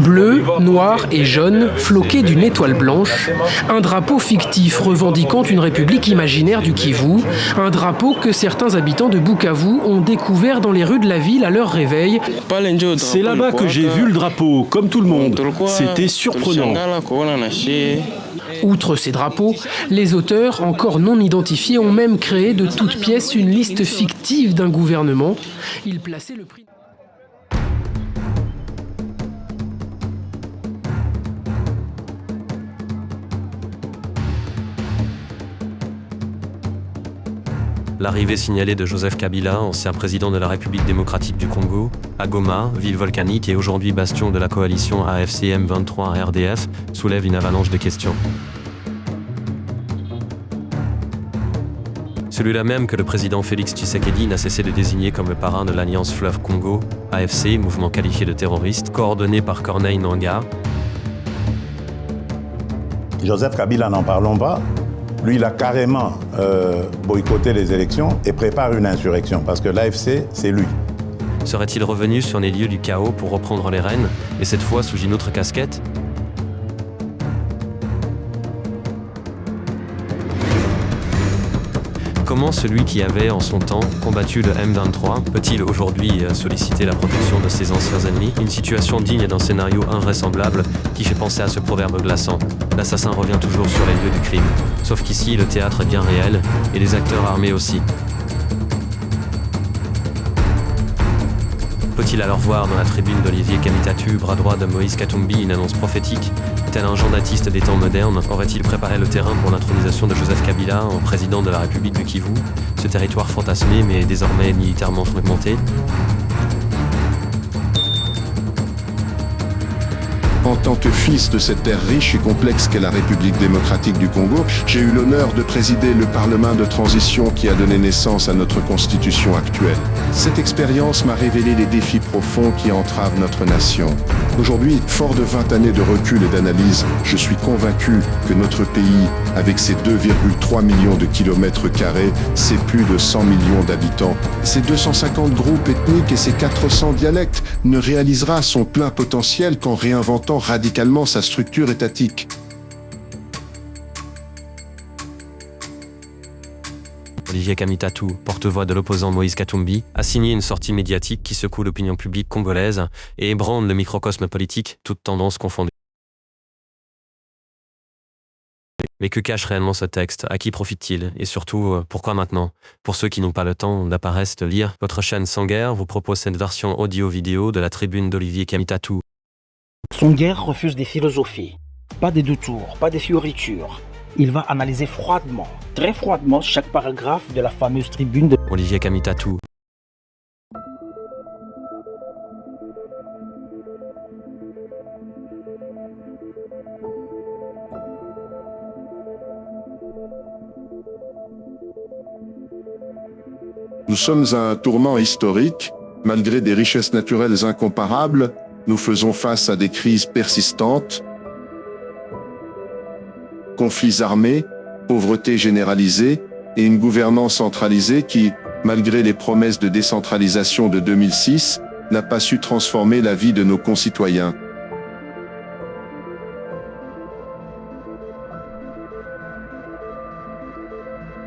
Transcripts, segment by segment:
bleu, noir et jaune, floqué d'une étoile blanche, un drapeau fictif revendiquant une république imaginaire du Kivu, un drapeau que certains habitants de Bukavu ont découvert dans les rues de la ville à leur réveil. C'est là-bas que j'ai vu le drapeau, comme tout le monde. C'était surprenant. Outre ces drapeaux, les auteurs, encore non identifiés, ont même créé de toutes pièces une liste fictive d'un gouvernement. Ils plaçaient le prix... L'arrivée signalée de Joseph Kabila, ancien président de la République démocratique du Congo, à Goma, ville volcanique et aujourd'hui bastion de la coalition AFC M23 RDF, soulève une avalanche de questions. Celui-là même que le président Félix Tshisekedi n'a cessé de désigner comme le parrain de l'Alliance Fleuve Congo, AFC, mouvement qualifié de terroriste, coordonné par Corneille Nangaa. Joseph Kabila, n'en parlons pas. Lui, il a carrément boycotté les élections et prépare une insurrection, parce que l'AFC, c'est lui. Serait-il revenu sur les lieux du chaos pour reprendre les rênes, et cette fois sous une autre casquette ? Comment celui qui avait, en son temps, combattu le M23 peut-il aujourd'hui solliciter la protection de ses anciens ennemis ? Une situation digne d'un scénario invraisemblable qui fait penser à ce proverbe glaçant. L'assassin revient toujours sur les lieux du crime. Sauf qu'ici, le théâtre est bien réel, et les acteurs armés aussi. Faut-il alors voir dans la tribune d'Olivier Kamitatu, bras droit de Moïse Katumbi, une annonce prophétique ? Tel un Jean Baptiste des temps modernes, aurait-il préparé le terrain pour l'intronisation de Joseph Kabila en président de la République du Kivu, ce territoire fantasmé mais désormais militairement fragmenté ? En tant que fils de cette terre riche et complexe qu'est la République démocratique du Congo, j'ai eu l'honneur de présider le Parlement de transition qui a donné naissance à notre constitution actuelle. Cette expérience m'a révélé les défis profonds qui entravent notre nation. Aujourd'hui, fort de 20 années de recul et d'analyse, je suis convaincu que notre pays, avec ses 2,3 millions de kilomètres carrés, ses plus de 100 millions d'habitants, ses 250 groupes ethniques et ses 400 dialectes, ne réalisera son plein potentiel qu'en réinventant radicalement sa structure étatique. Olivier Kamitatu, porte-voix de l'opposant Moïse Katumbi, a signé une sortie médiatique qui secoue l'opinion publique congolaise et ébranle le microcosme politique, toutes tendances confondues. Mais que cache réellement ce texte ? À qui profite-t-il ? Et surtout, pourquoi maintenant ? Pour ceux qui n'ont pas le temps d'apparaître, de lire, votre chaîne Sanguer vous propose cette version audio-vidéo de la tribune d'Olivier Kamitatu. Sanguer refuse des philosophies, pas des détours, pas des fioritures. Il va analyser froidement, très froidement, chaque paragraphe de la fameuse tribune de Olivier Kamitatu. Nous sommes à un tournant historique. Malgré des richesses naturelles incomparables, nous faisons face à des crises persistantes, conflits armés, pauvreté généralisée et une gouvernance centralisée qui, malgré les promesses de décentralisation de 2006, n'a pas su transformer la vie de nos concitoyens.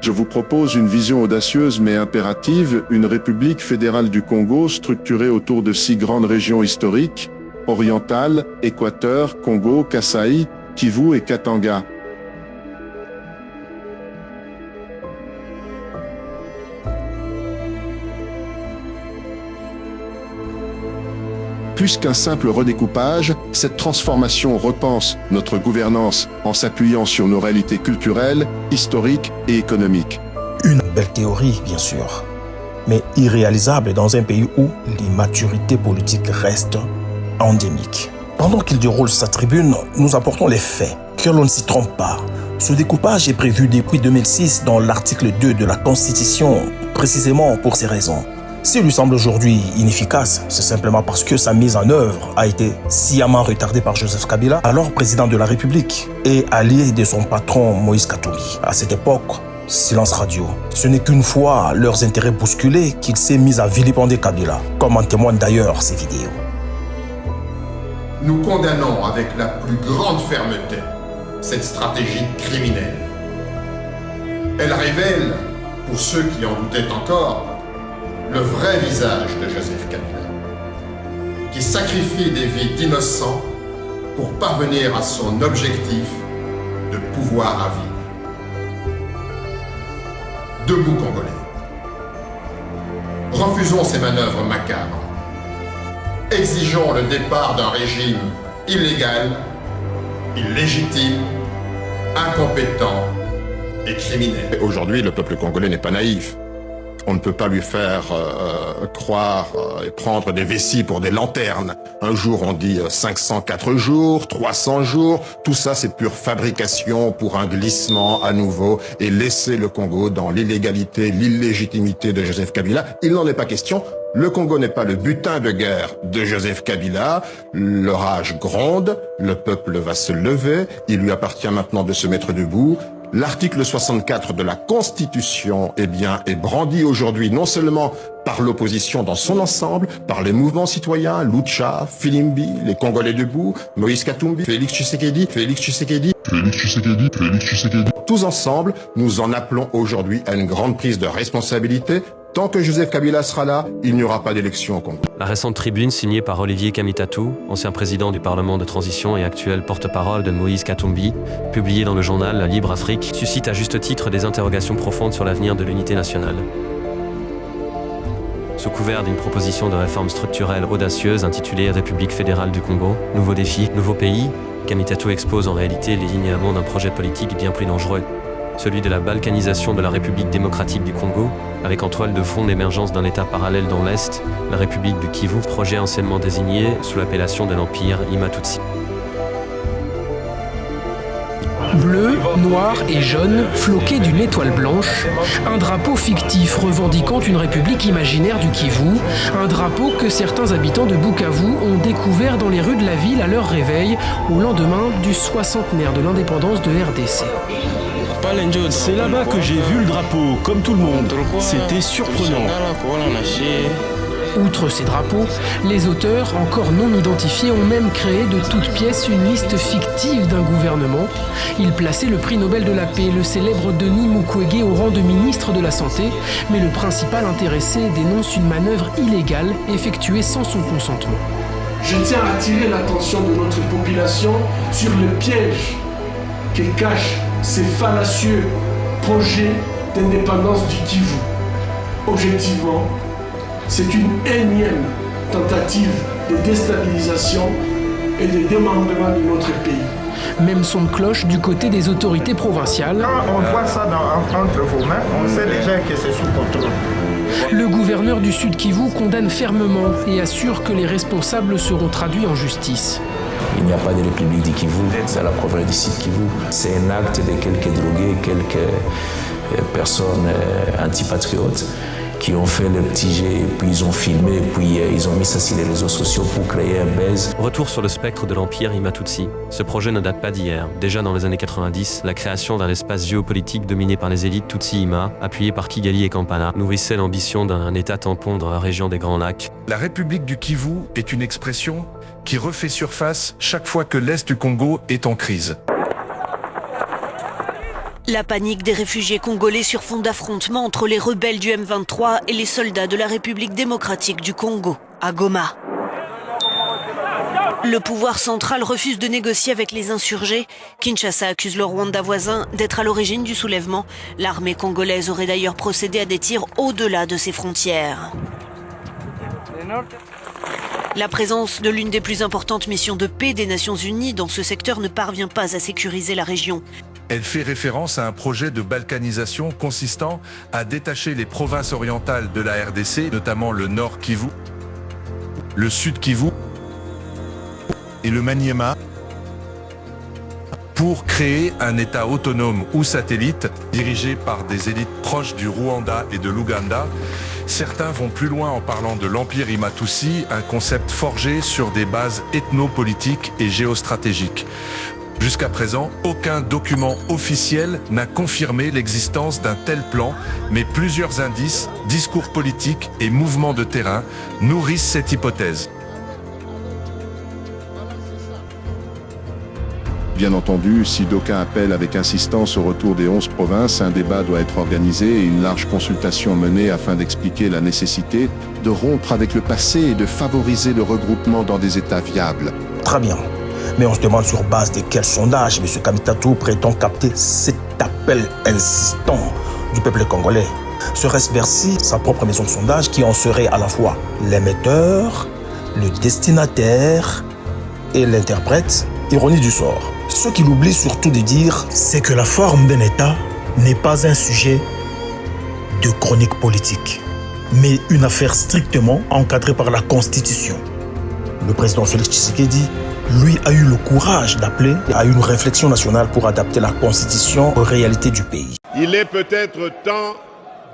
Je vous propose une vision audacieuse mais impérative, une république fédérale du Congo structurée autour de 6 grandes régions historiques, Orientale, Équateur, Congo, Kasaï, Kivu et Katanga. Plus qu'un simple redécoupage, cette transformation repense notre gouvernance en s'appuyant sur nos réalités culturelles, historiques et économiques. Une belle théorie, bien sûr, mais irréalisable dans un pays où l'immaturité politique reste endémique. Pendant qu'il déroule sa tribune, nous apportons les faits, que l'on ne s'y trompe pas. Ce découpage est prévu depuis 2006 dans l'article 2 de la Constitution, précisément pour ces raisons. S'il lui semble aujourd'hui inefficace, c'est simplement parce que sa mise en œuvre a été sciemment retardée par Joseph Kabila, alors président de la République, et allié de son patron Moïse Katumbi. À cette époque, silence radio. Ce n'est qu'une fois leurs intérêts bousculés qu'il s'est mis à vilipender Kabila, comme en témoignent d'ailleurs ces vidéos. nous condamnons avec la plus grande fermeté cette stratégie criminelle. Elle révèle, pour ceux qui en doutaient encore, le vrai visage de Joseph Kabila, qui sacrifie des vies d'innocents pour parvenir à son objectif de pouvoir à vie. Debout, Congolais. Refusons ces manœuvres macabres. Exigeons le départ d'un régime illégal, illégitime, incompétent et criminel. Aujourd'hui, le peuple congolais n'est pas naïf. On ne peut pas lui faire croire et prendre des vessies pour des lanternes. Un jour, on dit 504 jours, 300 jours. Tout ça, c'est pure fabrication pour un glissement à nouveau et laisser le Congo dans l'illégalité, l'illégitimité de Joseph Kabila. Il n'en est pas question. Le Congo n'est pas le butin de guerre de Joseph Kabila. L'orage gronde, le peuple va se lever. Il lui appartient maintenant de se mettre debout. L'article 64 de la Constitution, est brandi aujourd'hui non seulement par l'opposition dans son ensemble, par les mouvements citoyens, Lucha, Filimbi, les Congolais debout, Moïse Katumbi, Félix Tshisekedi. Tous ensemble, nous en appelons aujourd'hui à une grande prise de responsabilité. Tant que Joseph Kabila sera là, il n'y aura pas d'élection au Congo. La récente tribune signée par Olivier Kamitatou, ancien président du Parlement de transition et actuel porte-parole de Moïse Katumbi, publiée dans le journal La Libre Afrique, suscite à juste titre des interrogations profondes sur l'avenir de l'unité nationale. Sous couvert d'une proposition de réforme structurelle audacieuse intitulée République fédérale du Congo, nouveaux défis, nouveaux pays, Kamitatou expose en réalité les linéaments d'un projet politique bien plus dangereux, celui de la balkanisation de la République démocratique du Congo, avec en toile de fond l'émergence d'un État parallèle dans l'Est, la République du Kivu, projet anciennement désigné sous l'appellation de l'Empire Ima-Tutsi. Bleu, noir et jaune, floqué d'une étoile blanche, un drapeau fictif revendiquant une république imaginaire du Kivu, un drapeau que certains habitants de Bukavu ont découvert dans les rues de la ville à leur réveil au lendemain du 60aire de l'indépendance de RDC. C'est là-bas que j'ai vu le drapeau, comme tout le monde. C'était surprenant. Outre ces drapeaux, les auteurs, encore non identifiés, ont même créé de toutes pièces une liste fictive d'un gouvernement. Ils plaçaient le prix Nobel de la paix, le célèbre Denis Mukwege, au rang de ministre de la Santé, mais le principal intéressé dénonce une manœuvre illégale effectuée sans son consentement. Je tiens à attirer l'attention de notre population sur le piège que cachent ces fallacieux projets d'indépendance du Kivu. Objectivement, c'est une énième tentative de déstabilisation et de démembrement de notre pays. Même son de cloche du côté des autorités provinciales. Quand on voit ça entre vos mains, on sait déjà que c'est sous contrôle. Le gouverneur du Sud Kivu condamne fermement et assure que les responsables seront traduits en justice. Il n'y a pas de république du Kivu, c'est la province du Sud Kivu. C'est un acte de quelques drogués, quelques personnes antipatriotes qui ont fait le petit jet, puis ils ont filmé, puis ils ont mis ça sur les réseaux sociaux pour créer un buzz. Retour sur le spectre de l'Empire Ima-Tutsi. Ce projet ne date pas d'hier. Déjà dans les années 90, la création d'un espace géopolitique dominé par les élites Tutsi-Ima, appuyé par Kigali et Kampala, nourrissait l'ambition d'un État tampon dans la région des Grands Lacs. La République du Kivu est une expression qui refait surface chaque fois que l'Est du Congo est en crise. La panique des réfugiés congolais sur fond d'affrontements entre les rebelles du M23 et les soldats de la République démocratique du Congo, à Goma. Le pouvoir central refuse de négocier avec les insurgés. Kinshasa accuse le Rwanda voisin d'être à l'origine du soulèvement. L'armée congolaise aurait d'ailleurs procédé à des tirs au-delà de ses frontières. La présence de l'une des plus importantes missions de paix des Nations Unies dans ce secteur ne parvient pas à sécuriser la région. Elle fait référence à un projet de balkanisation consistant à détacher les provinces orientales de la RDC, notamment le Nord Kivu, le Sud Kivu et le Maniema, pour créer un État autonome ou satellite dirigé par des élites proches du Rwanda et de l'Ouganda. Certains vont plus loin en parlant de l'Empire Ima-Tutsi, un concept forgé sur des bases ethnopolitiques et géostratégiques. Jusqu'à présent, aucun document officiel n'a confirmé l'existence d'un tel plan, mais plusieurs indices, discours politiques et mouvements de terrain nourrissent cette hypothèse. Bien entendu, si d'aucuns appellent avec insistance au retour des 11 provinces, un débat doit être organisé et une large consultation menée afin d'expliquer la nécessité de rompre avec le passé et de favoriser le regroupement dans des États viables. Très bien. Mais on se demande sur base de quel sondage M. Kamitatou prétend capter cet appel insistant du peuple congolais. Serait-ce Bercy, sa propre maison de sondage, qui en serait à la fois l'émetteur, le destinataire et l'interprète? Ironie du sort. Ce qu'il oublie surtout de dire, c'est que la forme d'un État n'est pas un sujet de chronique politique, mais une affaire strictement encadrée par la Constitution. Le président Félix Tshisekedi, lui, a eu le courage d'appeler à une réflexion nationale pour adapter la Constitution aux réalités du pays. Il est peut-être temps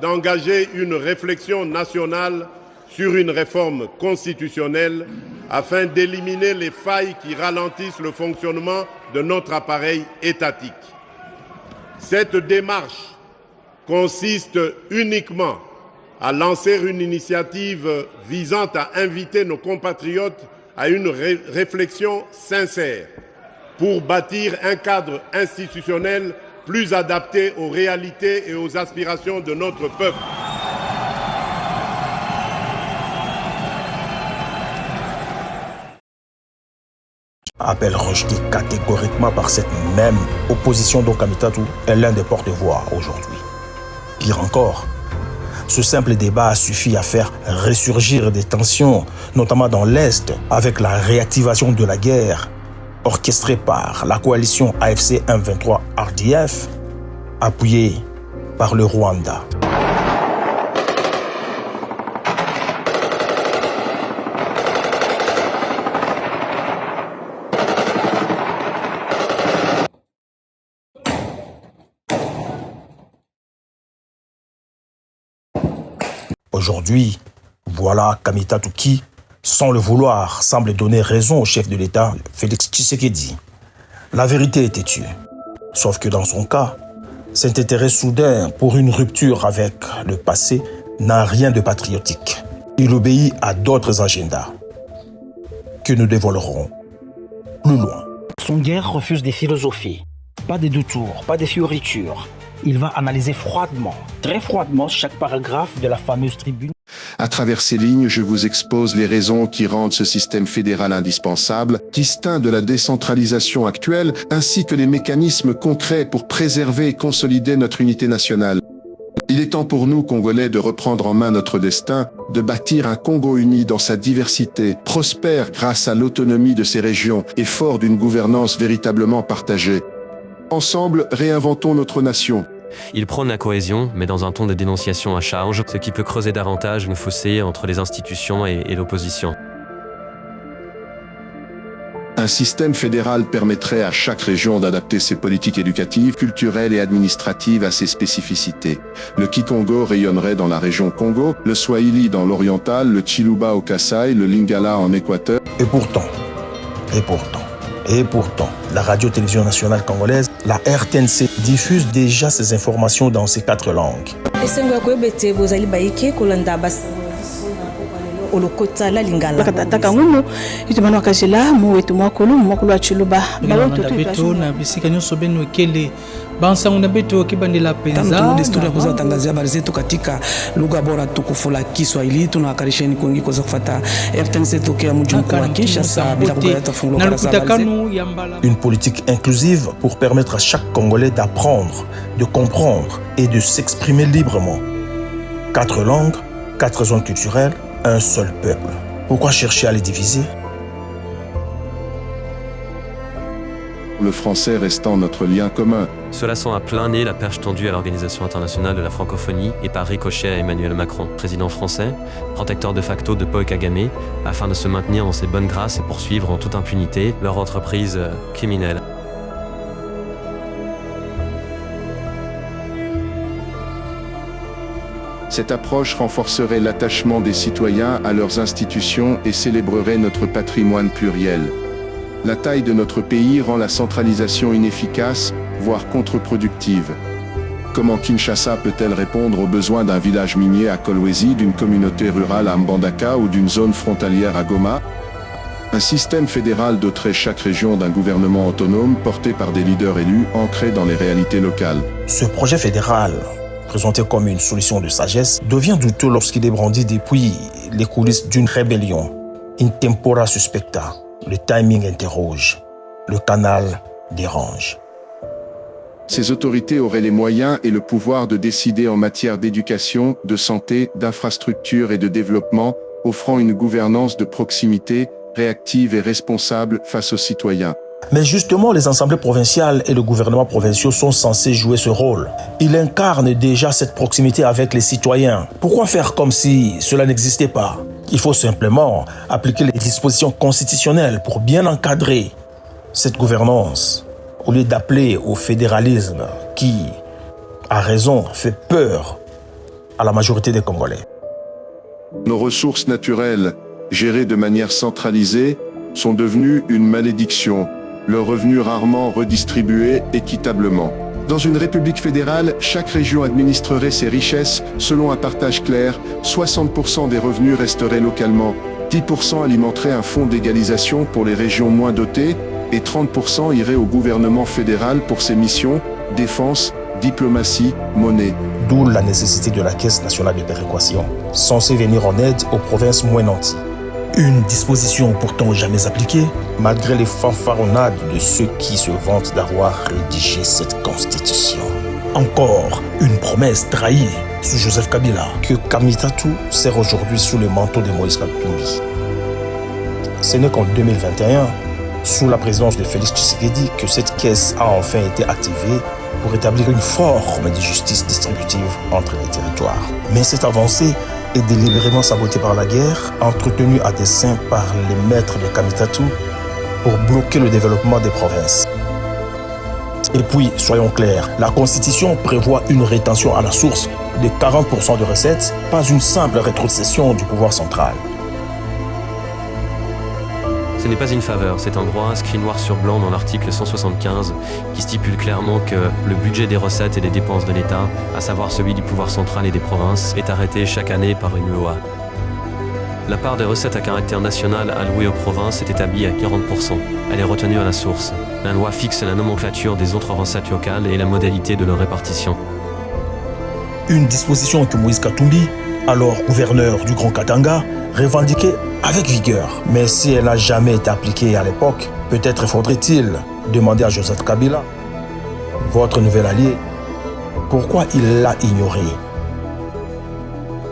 d'engager une réflexion nationale sur une réforme constitutionnelle afin d'éliminer les failles qui ralentissent le fonctionnement de notre appareil étatique. Cette démarche consiste uniquement à lancer une initiative visant à inviter nos compatriotes à une réflexion sincère pour bâtir un cadre institutionnel plus adapté aux réalités et aux aspirations de notre peuple. Appel rejeté catégoriquement par cette même opposition dont Kamitatou est l'un des porte-voix aujourd'hui. Pire encore, ce simple débat a suffi à faire ressurgir des tensions, notamment dans l'Est, avec la réactivation de la guerre orchestrée par la coalition AFC M23 RDF, appuyée par le Rwanda. Aujourd'hui, voilà Kamitatou qui, sans le vouloir, semble donner raison au chef de l'État, Félix Tshisekedi. La vérité est têtue. Sauf que dans son cas, cet intérêt soudain pour une rupture avec le passé n'a rien de patriotique. Il obéit à d'autres agendas que nous dévoilerons plus loin. Songuer refuse des philosophies, pas des détours, pas des fioritures. Il va analyser froidement, très froidement, chaque paragraphe de la fameuse tribune. À travers ces lignes, je vous expose les raisons qui rendent ce système fédéral indispensable, distinct de la décentralisation actuelle, ainsi que les mécanismes concrets pour préserver et consolider notre unité nationale. Il est temps pour nous, Congolais, de reprendre en main notre destin, de bâtir un Congo uni dans sa diversité, prospère grâce à l'autonomie de ses régions et fort d'une gouvernance véritablement partagée. Ensemble, réinventons notre nation. Il prône la cohésion, mais dans un ton de dénonciation à charge, ce qui peut creuser davantage le fossé entre les institutions et l'opposition. Un système fédéral permettrait à chaque région d'adapter ses politiques éducatives, culturelles et administratives à ses spécificités. Le Kikongo rayonnerait dans la région Congo, le Swahili dans l'oriental, le Chiluba au Kasaï, le Lingala en Équateur. Et pourtant, la radio-télévision nationale congolaise, la RTNC, diffuse déjà ces informations dans ces 4 langues. bansango na betu okibandela penza desturi ya kuzatangazia habari zetu katika lugha bora tukufu la Kiswahili. Tunawakaribisheni kuingi kuweza kufuata RTNC tokea mji mkuu wa Kinshasa bila kugawanya fungulo karasa. Une politique inclusive pour permettre à chaque Congolais d'apprendre, de comprendre et de s'exprimer librement. 4 langues, 4 zones culturelles, un seul peuple. Pourquoi chercher à les diviser? Le français restant notre lien commun. Cela sent à plein nez la perche tendue à l'Organisation internationale de la francophonie et par ricochet à Emmanuel Macron, président français, protecteur de facto de Paul Kagame, afin de se maintenir dans ses bonnes grâces et poursuivre en toute impunité leur entreprise criminelle. Cette approche renforcerait l'attachement des citoyens à leurs institutions et célébrerait notre patrimoine pluriel. La taille de notre pays rend la centralisation inefficace, voire contre-productive. Comment Kinshasa peut-elle répondre aux besoins d'un village minier à Kolwezi, d'une communauté rurale à Mbandaka ou d'une zone frontalière à Goma? Un système fédéral doterait chaque région d'un gouvernement autonome porté par des leaders élus ancrés dans les réalités locales. Ce projet fédéral, présenté comme une solution de sagesse, devient douteux lorsqu'il est brandi depuis les coulisses d'une rébellion. In tempora suspecta. Le timing interroge. Le canal dérange. Ces autorités auraient les moyens et le pouvoir de décider en matière d'éducation, de santé, d'infrastructure et de développement, offrant une gouvernance de proximité, réactive et responsable face aux citoyens. Mais justement, les assemblées provinciales et le gouvernement provinciaux sont censés jouer ce rôle. Ils incarnent déjà cette proximité avec les citoyens. Pourquoi faire comme si cela n'existait pas? Il faut simplement appliquer les dispositions constitutionnelles pour bien encadrer cette gouvernance, au lieu d'appeler au fédéralisme qui, à raison, fait peur à la majorité des Congolais. Nos ressources naturelles, gérées de manière centralisée, sont devenues une malédiction, leurs revenus rarement redistribués équitablement. Dans une république fédérale, chaque région administrerait ses richesses selon un partage clair, 60% des revenus resteraient localement, 10% alimenteraient un fonds d'égalisation pour les régions moins dotées, et 30% iraient au gouvernement fédéral pour ses missions, défense, diplomatie, monnaie. D'où la nécessité de la Caisse nationale de péréquation, censée venir en aide aux provinces moins nanties. Une disposition pourtant jamais appliquée, malgré les fanfaronnades de ceux qui se vantent d'avoir rédigé cette constitution. Encore une promesse trahie sous Joseph Kabila, que Kamitatu sert aujourd'hui sous le manteau de Moïse Katumbi. Ce n'est qu'en 2021, sous la présidence de Félix Tshisekedi, que cette caisse a enfin été activée pour établir une forme de justice distributive entre les territoires. Mais cette avancée est délibérément sabotée par la guerre, entretenue à dessein par les maîtres de Kamitatu pour bloquer le développement des provinces. Et puis, soyons clairs, la Constitution prévoit une rétention à la source de 40% de recettes, pas une simple rétrocession du pouvoir central. Ce n'est pas une faveur, c'est un droit inscrit noir sur blanc dans l'article 175 qui stipule clairement que le budget des recettes et des dépenses de l'État, à savoir celui du pouvoir central et des provinces, est arrêté chaque année par une loi. La part des recettes à caractère national allouées aux provinces est établie à 40%. Elle est retenue à la source. La loi fixe la nomenclature des autres recettes locales et la modalité de leur répartition. Une disposition que Moïse Katumbi, alors gouverneur du Grand Katanga, revendiquait avec vigueur. Mais si elle n'a jamais été appliquée à l'époque, peut-être faudrait-il demander à Joseph Kabila, votre nouvel allié, pourquoi il l'a ignoré.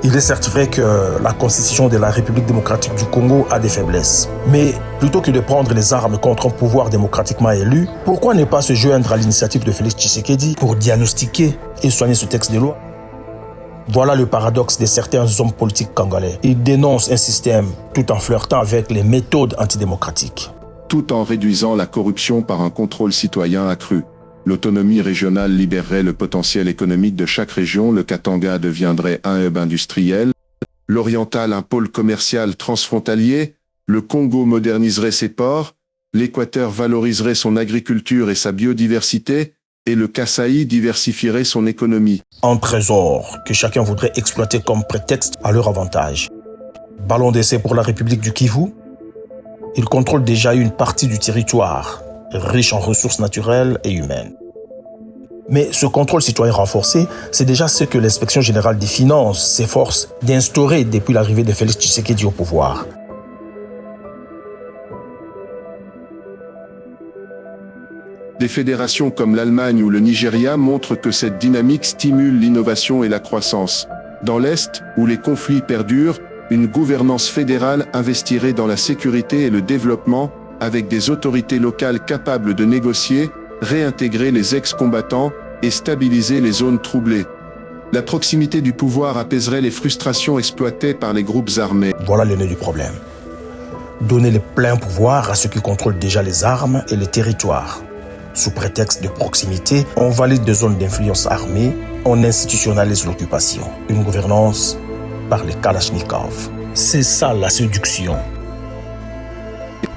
Il est certes vrai que la constitution de la République démocratique du Congo a des faiblesses. Mais plutôt que de prendre les armes contre un pouvoir démocratiquement élu, pourquoi ne pas se joindre à l'initiative de Félix Tshisekedi pour diagnostiquer et soigner ce texte de loi? Voilà le paradoxe de certains hommes politiques congolais. Ils dénoncent un système tout en flirtant avec les méthodes antidémocratiques. Tout en réduisant la corruption par un contrôle citoyen accru. L'autonomie régionale libérerait le potentiel économique de chaque région, le Katanga deviendrait un hub industriel, l'Oriental un pôle commercial transfrontalier, le Congo moderniserait ses ports, l'Équateur valoriserait son agriculture et sa biodiversité, et le Kasaï diversifierait son économie. Un trésor que chacun voudrait exploiter comme prétexte à leur avantage. Ballon d'essai pour la République du Kivu, ils contrôlent déjà une partie du territoire, riche en ressources naturelles et humaines. Mais ce contrôle citoyen renforcé, c'est déjà ce que l'Inspection générale des finances s'efforce d'instaurer depuis l'arrivée de Félix Tshisekedi au pouvoir. Des fédérations comme l'Allemagne ou le Nigeria montrent que cette dynamique stimule l'innovation et la croissance. Dans l'Est, où les conflits perdurent, une gouvernance fédérale investirait dans la sécurité et le développement, avec des autorités locales capables de négocier, réintégrer les ex-combattants et stabiliser les zones troublées. La proximité du pouvoir apaiserait les frustrations exploitées par les groupes armés. Voilà le nœud du problème. Donner le plein pouvoir à ceux qui contrôlent déjà les armes et les territoires. Sous prétexte de proximité, on valide des zones d'influence armée, on institutionnalise l'occupation. Une gouvernance par les Kalachnikov. C'est ça la séduction.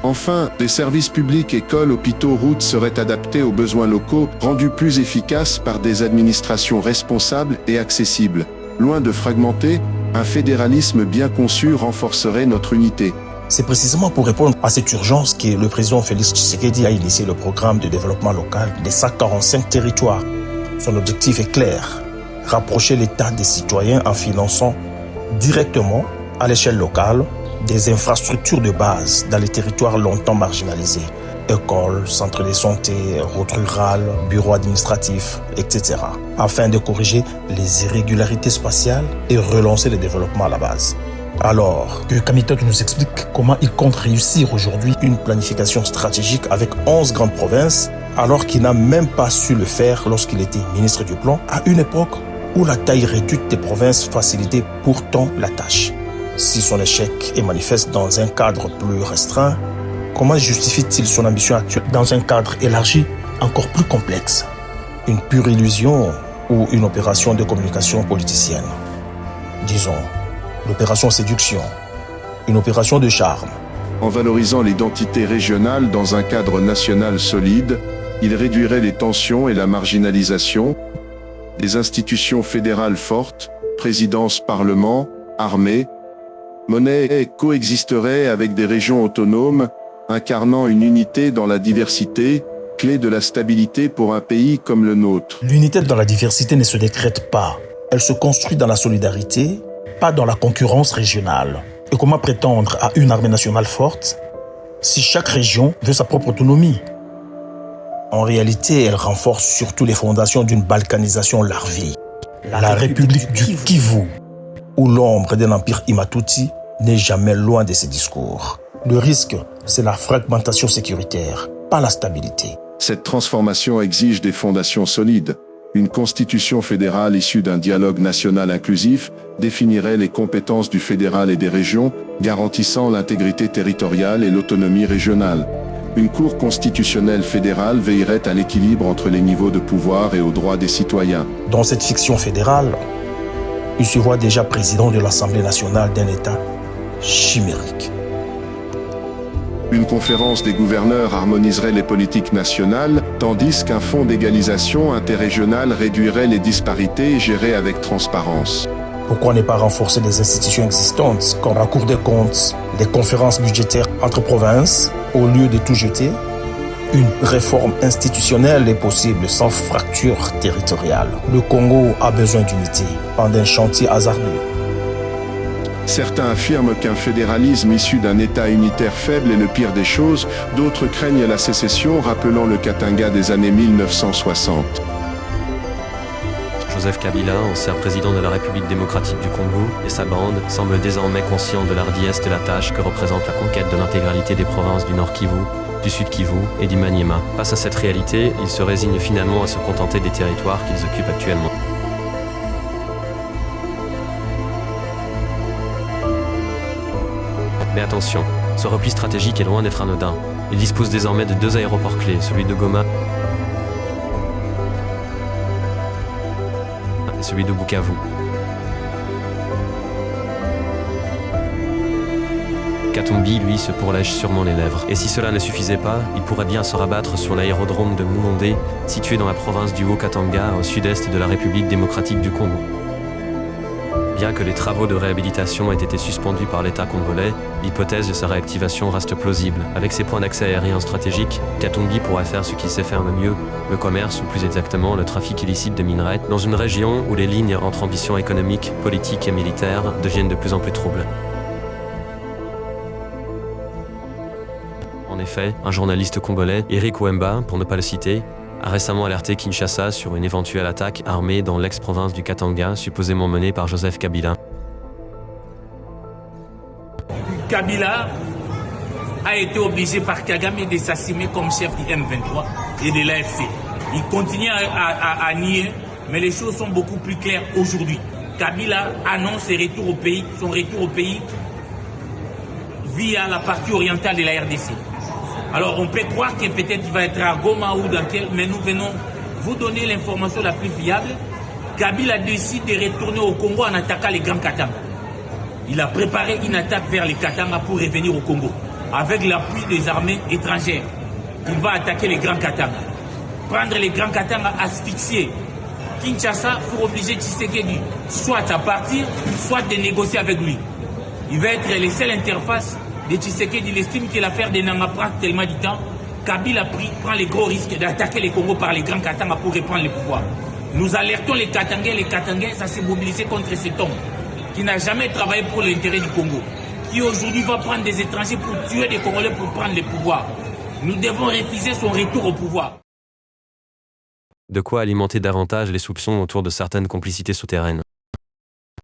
Enfin, les services publics, écoles, hôpitaux, routes seraient adaptés aux besoins locaux, rendus plus efficaces par des administrations responsables et accessibles. Loin de fragmenter, un fédéralisme bien conçu renforcerait notre unité. C'est précisément pour répondre à cette urgence que le président Félix Tshisekedi a initié le programme de développement local des 145 territoires. Son objectif est clair, rapprocher l'État des citoyens en finançant directement à l'échelle locale des infrastructures de base dans les territoires longtemps marginalisés. Écoles, centres de santé, routes rurales, bureaux administratifs, etc. afin de corriger les irrégularités spatiales et relancer le développement à la base. Alors que Kamitote nous explique comment il compte réussir aujourd'hui une planification stratégique avec 11 grandes provinces, alors qu'il n'a même pas su le faire lorsqu'il était ministre du Plan, à une époque où la taille réduite des provinces facilitait pourtant la tâche. Si son échec est manifeste dans un cadre plus restreint, comment justifie-t-il son ambition actuelle dans un cadre élargi encore plus complexe? Une pure illusion ou une opération de communication politicienne? Disons, l'opération séduction, une opération de charme. En valorisant l'identité régionale dans un cadre national solide, il réduirait les tensions et la marginalisation, des institutions fédérales fortes, présidence, parlement, armée, monnaie coexisterait avec des régions autonomes, incarnant une unité dans la diversité, clé de la stabilité pour un pays comme le nôtre. L'unité dans la diversité ne se décrète pas. Elle se construit dans la solidarité, pas dans la concurrence régionale. Et comment prétendre à une armée nationale forte si chaque région veut sa propre autonomie? En réalité, elle renforce surtout les fondations d'une balkanisation larvée. La République du Kivu, où l'ombre d'un empire Imatuti n'est jamais loin de ses discours. Le risque, c'est la fragmentation sécuritaire, pas la stabilité. Cette transformation exige des fondations solides. Une constitution fédérale issue d'un dialogue national inclusif définirait les compétences du fédéral et des régions, garantissant l'intégrité territoriale et l'autonomie régionale. Une cour constitutionnelle fédérale veillerait à l'équilibre entre les niveaux de pouvoir et aux droits des citoyens. Dans cette fiction fédérale, il se voit déjà président de l'Assemblée nationale d'un État chimérique. Une conférence des gouverneurs harmoniserait les politiques nationales, tandis qu'un fonds d'égalisation interrégional réduirait les disparités et gérait avec transparence. Pourquoi ne pas renforcer les institutions existantes, comme la Cour des comptes, les conférences budgétaires entre provinces, au lieu de tout jeter? Une réforme institutionnelle est possible sans fracture territoriale. Le Congo a besoin d'unité, pas d'un chantier hasardeux. Certains affirment qu'un fédéralisme issu d'un État unitaire faible est le pire des choses, d'autres craignent la sécession, rappelant le Katanga des années 1960. Joseph Kabila, ancien président de la République démocratique du Congo, et sa bande semblent désormais conscients de l'ardiesse de la tâche que représente la conquête de l'intégralité des provinces du Nord Kivu, du Sud Kivu et du Maniema. Face à cette réalité, ils se résignent finalement à se contenter des territoires qu'ils occupent actuellement. Mais attention, ce repli stratégique est loin d'être anodin. Il dispose désormais de 2 aéroports clés, celui de Goma et celui de Bukavu. Katumbi, lui, se pourlèche sûrement les lèvres. Et si cela ne suffisait pas, il pourrait bien se rabattre sur l'aérodrome de Mulonde, situé dans la province du Haut-Katanga, au sud-est de la République démocratique du Congo. Bien que les travaux de réhabilitation aient été suspendus par l'État congolais, l'hypothèse de sa réactivation reste plausible. Avec ses points d'accès aériens stratégiques, Katumbi pourrait faire ce qu'il sait faire le mieux, le commerce ou plus exactement le trafic illicite de minerais, dans une région où les lignes entre ambitions économiques, politiques et militaires deviennent de plus en plus troubles. En effet, un journaliste congolais, Eric Wemba, pour ne pas le citer, a récemment alerté Kinshasa sur une éventuelle attaque armée dans l'ex-province du Katanga, supposément menée par Joseph Kabila. Kabila a été obligé par Kagame de s'assumer comme chef du M23 et de l'AFC. Il continue à nier, mais les choses sont beaucoup plus claires aujourd'hui. Kabila annonce son retour au pays via la partie orientale de la RDC. Alors on peut croire que peut-être il va être à Goma ou dans quel, mais nous venons vous donner l'information la plus fiable. Kabila décide de retourner au Congo en attaquant les Grands Katanga. Il a préparé une attaque vers les Katanga pour revenir au Congo, avec l'appui des armées étrangères. Il va attaquer les Grands Katanga, prendre les Grands Katanga, asphyxier Kinshasa pour obliger Tshisekedi soit à partir, soit de négocier avec lui. Il va être les seules interfaces de Tshisekedi, il estime que l'affaire de Nanga prend tellement du temps, Kabila prend les gros risques d'attaquer les Congo par les grands Katanga pour reprendre le pouvoir. Nous alertons les Katangais à se mobiliser contre cet homme qui n'a jamais travaillé pour l'intérêt du Congo, qui aujourd'hui va prendre des étrangers pour tuer des Congolais pour prendre le pouvoir. Nous devons refuser son retour au pouvoir. De quoi alimenter davantage les soupçons autour de certaines complicités souterraines.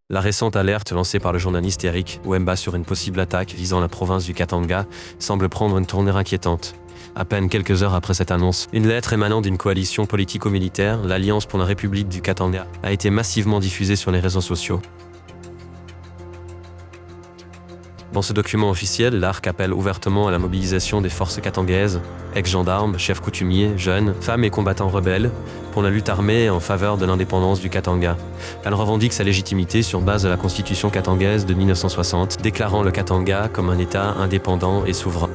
La récente alerte lancée par le journaliste Eric Wemba sur une possible attaque visant la province du Katanga semble prendre une tournure inquiétante. À peine quelques heures après cette annonce, une lettre émanant d'une coalition politico-militaire, l'Alliance pour la République du Katanga, a été massivement diffusée sur les réseaux sociaux. Dans ce document officiel, l'ARC appelle ouvertement à la mobilisation des forces katangaises, ex-gendarmes, chefs coutumiers, jeunes, femmes et combattants rebelles, pour la lutte armée en faveur de l'indépendance du Katanga. Elle revendique sa légitimité sur base de la constitution katangaise de 1960, déclarant le Katanga comme un État indépendant et souverain.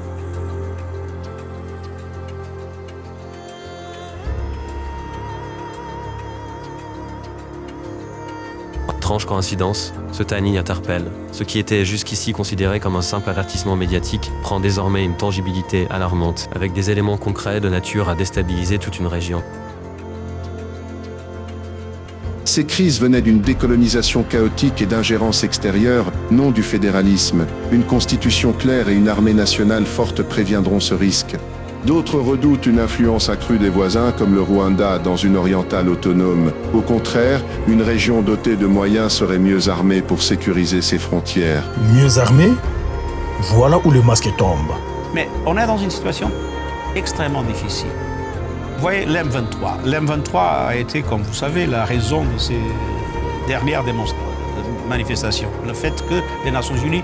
Étrange coïncidence, ce timing interpelle. Ce qui était jusqu'ici considéré comme un simple avertissement médiatique prend désormais une tangibilité alarmante, avec des éléments concrets de nature à déstabiliser toute une région. Ces crises venaient d'une décolonisation chaotique et d'ingérence extérieure, non du fédéralisme. Une constitution claire et une armée nationale forte préviendront ce risque. D'autres redoutent une influence accrue des voisins comme le Rwanda dans une orientale autonome. Au contraire, une région dotée de moyens serait mieux armée pour sécuriser ses frontières. Mieux armée? Voilà où le masque tombe. Mais on est dans une situation extrêmement difficile. Vous voyez l'M23. L'M23 a été, comme vous savez, la raison de ces dernières manifestations. Le fait que les Nations Unies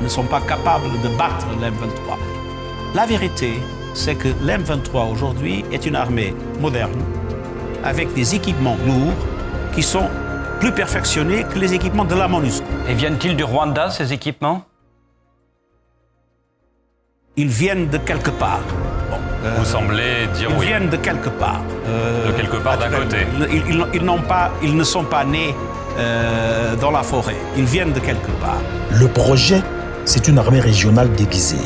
ne sont pas capables de battre l'M23. La vérité, c'est que l'M23 aujourd'hui est une armée moderne, avec des équipements lourds qui sont plus perfectionnés que les équipements de la MONUSCO. Et viennent-ils du Rwanda, ces équipements? Ils viennent de quelque part. Bon, vous semblez dire oui. Ils viennent de quelque part. De quelque part d'à côté. Ils ne sont pas nés dans la forêt. Ils viennent de quelque part. Le projet, c'est une armée régionale déguisée.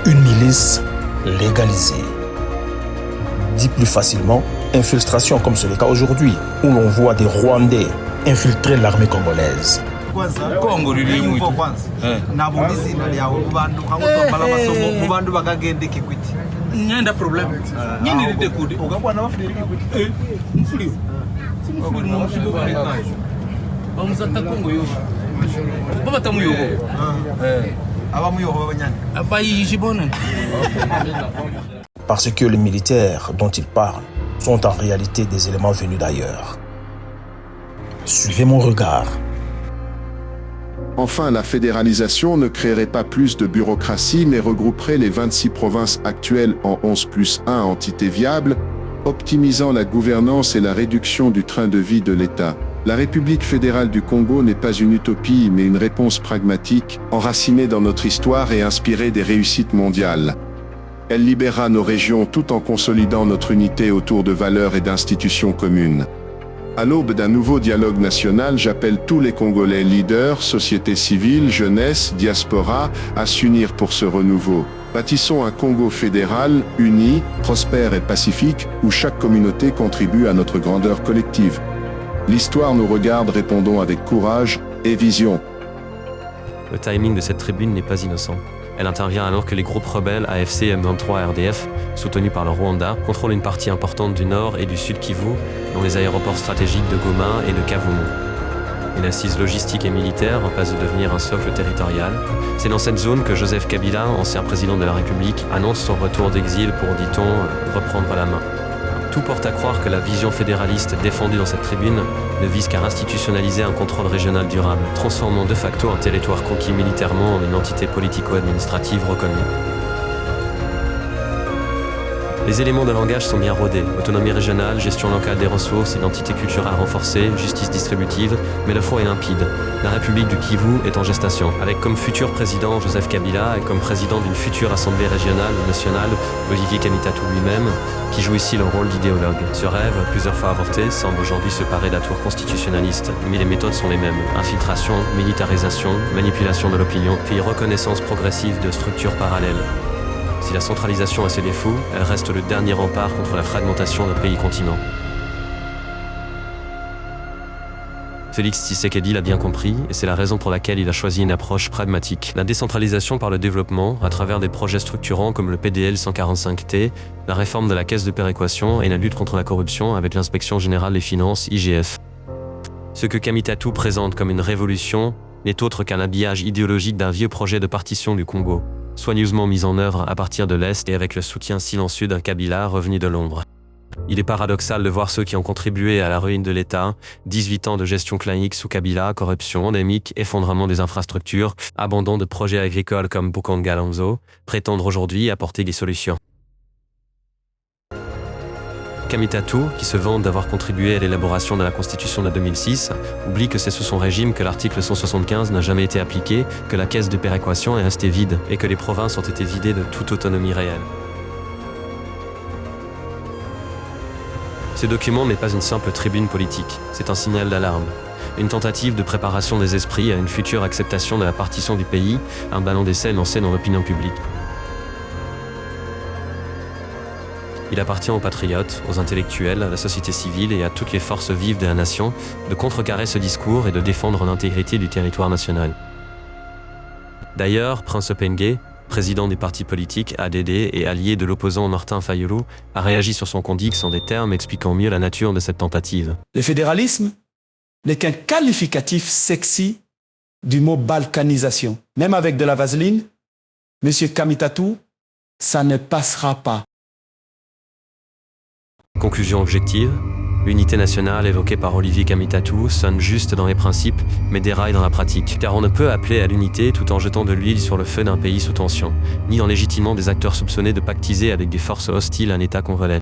Une milice légalisée. Dit plus facilement, infiltration comme c'est le cas aujourd'hui, où l'on voit des Rwandais infiltrer l'armée congolaise. Parce que les militaires dont ils parlent sont en réalité des éléments venus d'ailleurs. Suivez mon regard. Enfin, la fédéralisation ne créerait pas plus de bureaucratie, mais regrouperait les 26 provinces actuelles en 11+1 entités viables, optimisant la gouvernance et la réduction du train de vie de l'État. La République fédérale du Congo n'est pas une utopie, mais une réponse pragmatique, enracinée dans notre histoire et inspirée des réussites mondiales. Elle libérera nos régions tout en consolidant notre unité autour de valeurs et d'institutions communes. À l'aube d'un nouveau dialogue national, j'appelle tous les Congolais leaders, société civile, jeunesse, diaspora, à s'unir pour ce renouveau. Bâtissons un Congo fédéral, uni, prospère et pacifique, où chaque communauté contribue à notre grandeur collective. L'histoire nous regarde, répondons avec courage et vision. Le timing de cette tribune n'est pas innocent. Elle intervient alors que les groupes rebelles AFC, M23 et RDF, soutenus par le Rwanda, contrôlent une partie importante du nord et du sud Kivu, dont les aéroports stratégiques de Goma et de Kavumu. Une assise logistique et militaire en passe de devenir un socle territorial. C'est dans cette zone que Joseph Kabila, ancien président de la République, annonce son retour d'exil pour, dit-on, reprendre la main. Tout porte à croire que la vision fédéraliste défendue dans cette tribune ne vise qu'à institutionnaliser un contrôle régional durable, transformant de facto un territoire conquis militairement en une entité politico-administrative reconnue. Les éléments de langage sont bien rodés. Autonomie régionale, gestion locale des ressources, identité culturelle renforcée, justice distributive, mais le fond est limpide. La République du Kivu est en gestation, avec comme futur président Joseph Kabila et comme président d'une future assemblée régionale ou nationale, Olivier Kamitatu lui-même, qui joue ici le rôle d'idéologue. Ce rêve, plusieurs fois avorté, semble aujourd'hui se parer d'atours constitutionnalistes, mais les méthodes sont les mêmes. Infiltration, militarisation, manipulation de l'opinion, puis reconnaissance progressive de structures parallèles. Si la centralisation a ses défauts, elle reste le dernier rempart contre la fragmentation d'un pays-continent. Félix Tshisekedi l'a bien compris, et c'est la raison pour laquelle il a choisi une approche pragmatique. La décentralisation par le développement, à travers des projets structurants comme le PDL 145T, la réforme de la caisse de péréquation et la lutte contre la corruption avec l'inspection générale des finances, IGF. Ce que Kamitatu présente comme une révolution n'est autre qu'un habillage idéologique d'un vieux projet de partition du Congo, soigneusement mis en œuvre à partir de l'Est et avec le soutien silencieux d'un Kabila revenu de l'ombre. Il est paradoxal de voir ceux qui ont contribué à la ruine de l'État, 18 ans de gestion clanique sous Kabila, corruption endémique, effondrement des infrastructures, abandon de projets agricoles comme Bukongalonzo, prétendre aujourd'hui apporter des solutions. Kamitatu, qui se vante d'avoir contribué à l'élaboration de la Constitution de 2006, oublie que c'est sous son régime que l'article 175 n'a jamais été appliqué, que la caisse de péréquation est restée vide et que les provinces ont été vidées de toute autonomie réelle. Ce document n'est pas une simple tribune politique, c'est un signal d'alarme. Une tentative de préparation des esprits à une future acceptation de la partition du pays, un ballon d'essai lancé dans l'opinion publique. Il appartient aux patriotes, aux intellectuels, à la société civile et à toutes les forces vives de la nation de contrecarrer ce discours et de défendre l'intégrité du territoire national. D'ailleurs, Prince Opengue, président des partis politiques ADD et allié de l'opposant Martin Fayulu, a réagi sur son compte X en des termes expliquant mieux la nature de cette tentative. Le fédéralisme n'est qu'un qualificatif sexy du mot balkanisation. Même avec de la vaseline, M. Kamitatu, ça ne passera pas. Conclusion objective, l'unité nationale évoquée par Olivier Kamitatu sonne juste dans les principes, mais déraille dans la pratique. Car on ne peut appeler à l'unité tout en jetant de l'huile sur le feu d'un pays sous tension, ni en légitimant des acteurs soupçonnés de pactiser avec des forces hostiles à un État qu'on relaie.